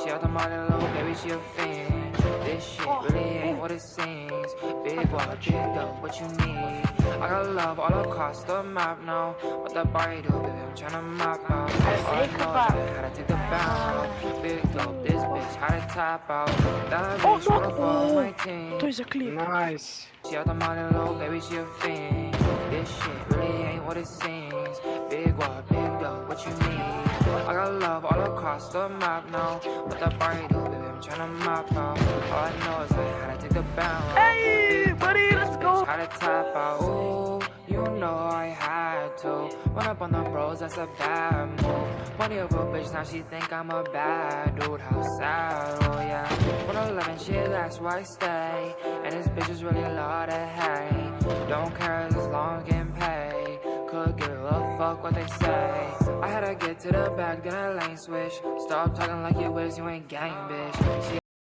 She out the money, little baby, she a fiend. This shit really ain't what it seems. Big walk, big dough, what you need? I got love all across the map now. What the body do, baby? I'm tryna map out. All I know is I had to take the bound. Big dope, this bitch had to tap out. That bitch wanna follow my team. Той закліп. Найс. She out the money, little baby, she a fiend. This shit really ain't what it seems. Big walk, big dough, what you need? I got love all across the map now. What the party do, baby? I'm tryna map out. All I know is I had to take the bound. Hey, buddy, let's go. Had to tap out. Ooh, you know I had to. Run up on the bros, that's a bad move. Money over a bitch, now she think I'm a bad dude. How sad, oh yeah. 111 shit, that's why I stay. And this bitch is really a lot of hate. Don't care as long as getting paid. Could give a fuck what they say. I had to get to the back, then I lane switch. Stop talking like you wish you ain't gang, bitch.